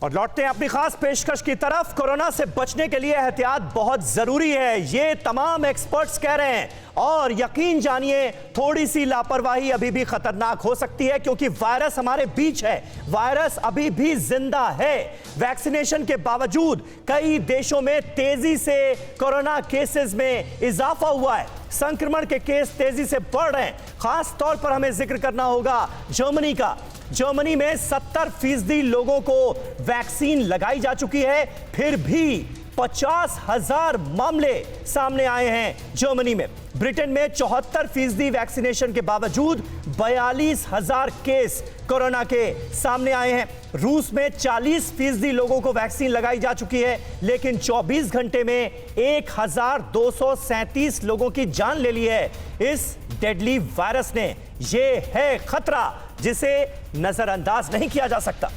और लौटते हैं अपनी खास पेशकश की तरफ। कोरोना से बचने के लिए एहतियात बहुत जरूरी है, ये तमाम एक्सपर्ट्स कह रहे हैं। और यकीन जानिए, थोड़ी सी लापरवाही अभी भी खतरनाक हो सकती है, क्योंकि वायरस हमारे बीच है, वायरस अभी भी जिंदा है। वैक्सीनेशन के बावजूद कई देशों में तेजी से कोरोना केसेस में इजाफा हुआ है, संक्रमण के केस तेजी से बढ़ रहे हैं। खास तौर पर हमें जिक्र करना होगा जर्मनी का। जर्मनी में 70% लोगों को वैक्सीन लगाई जा चुकी है, फिर भी 50,000 मामले सामने आए हैं जर्मनी में। ब्रिटेन में 74% वैक्सीनेशन के बावजूद 42,000 केस कोरोना के सामने आए हैं। रूस में 40% लोगों को वैक्सीन लगाई जा चुकी है, लेकिन 24 घंटे में 1,237 लोगों की जान ले ली है इस डेडली वायरस ने। यह है खतरा जिसे नजरअंदाज नहीं किया जा सकता।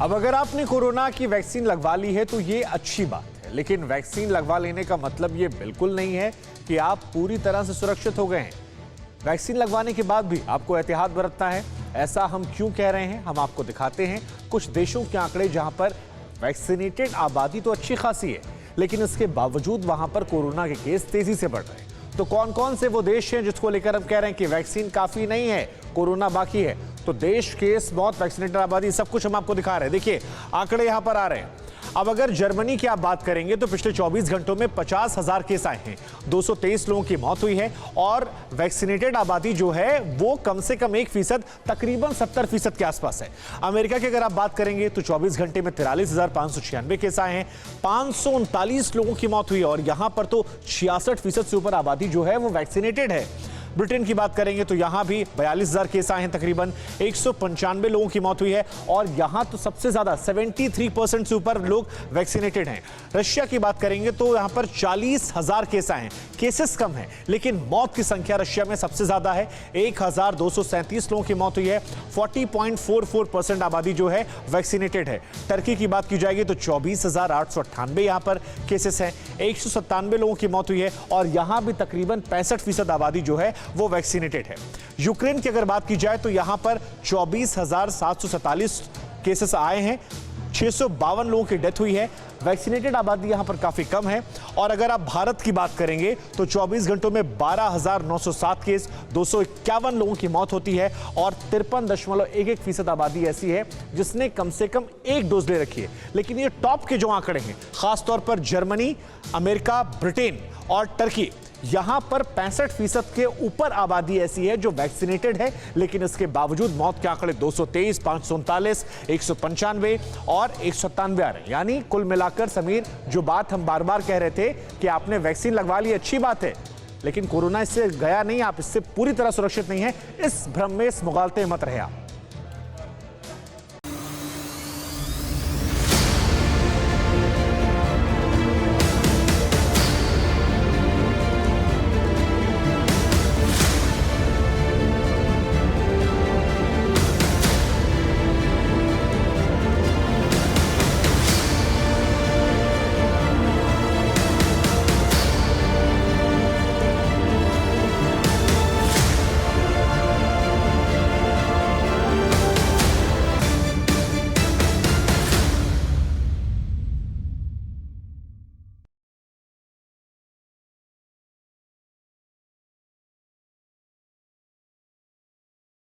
अब अगर आपने कोरोना की वैक्सीन लगवा ली है तो ये अच्छी बात है, लेकिन वैक्सीन लगवा लेने का मतलब ये बिल्कुल नहीं है कि आप पूरी तरह से सुरक्षित हो गए हैं। वैक्सीन लगवाने के बाद भी आपको एहतियात बरतना है। ऐसा हम क्यों कह रहे हैं, हम आपको दिखाते हैं कुछ देशों के आंकड़े जहां पर वैक्सीनेटेड आबादी तो अच्छी खासी है, लेकिन इसके बावजूद वहां पर कोरोना के केस तेजी से बढ़ रहे हैं। तो कौन कौन से वो देश हैं जिसको लेकर हम कह रहे हैं कि वैक्सीन काफी नहीं है, कोरोना बाकी है? तो देश, केस, मौत, वैक्सीनेटेड आबादी, सब कुछ हम आपको दिखा रहे हैं। देखिए आंकड़े यहां पर आ रहे हैं। अब अगर जर्मनी की आप बात करेंगे तो पिछले 24 घंटों में 50,000 केस आए हैं, 223 लोगों की मौत हुई है, और वैक्सीनेटेड आबादी जो है वो कम से कम 1%, तकरीबन 70% के आसपास है। अमेरिका की अगर आप बात करेंगे तो 24 घंटे में 43,596 केस आए हैं, 539 लोगों की मौत हुई है, और यहां पर तो 66% से ऊपर आबादी जो है वो वैक्सीनेटेड है। ब्रिटेन की बात करेंगे तो यहां भी 42,000 केस आए हैं, तकरीबन 195 लोगों की मौत हुई है, और यहां तो सबसे ज्यादा 73% से ऊपर लोग वैक्सीनेटेड हैं। रशिया की बात करेंगे तो यहां पर 40,000 केस आए हैं। केसेस कम है, लेकिन मौत की संख्या रशिया में सबसे ज्यादा है, 1,237 लोगों की मौत हुई है। 40.44% आबादी जो है वैक्सीनेटेड है। टर्की की बात की जाएगी तो 24,898 यहां पर केसेस हैं, 197 लोगों की मौत हुई है, और यहां भी तकरीबन 65% आबादी जो है वो वैक्सीनेटेड है। यूक्रेन की अगर बात की जाए तो यहां पर 24,747 केसेस आए हैं, 652 लोगों की डेथ हुई है। वैक्सीनेटेड आबादी यहां पर काफी कम है। और अगर आप भारत की बात करेंगे तो 24 घंटों में 12,907 केस, 251 लोगों की मौत होती है, और 53.11% आबादी ऐसी है जिसने कम से कम एक डोज ले रखी है। लेकिन ये टॉप के जो आंकड़े हैं, खासतौर पर जर्मनी, अमेरिका, ब्रिटेन और टर्की, यहां पर 65% के ऊपर आबादी ऐसी है जो वैक्सीनेटेड है, लेकिन इसके बावजूद मौत के आंकड़े 223, 539, 195 और 197 आ रहे हैं। यानी कुल मिलाकर समीर, जो बात हम बार बार कह रहे थे कि आपने वैक्सीन लगवा ली, अच्छी बात है, लेकिन कोरोना इससे गया नहीं, आप इससे पूरी तरह सुरक्षित नहीं है। इस भ्रम में इस मुगालते मत रहे आप।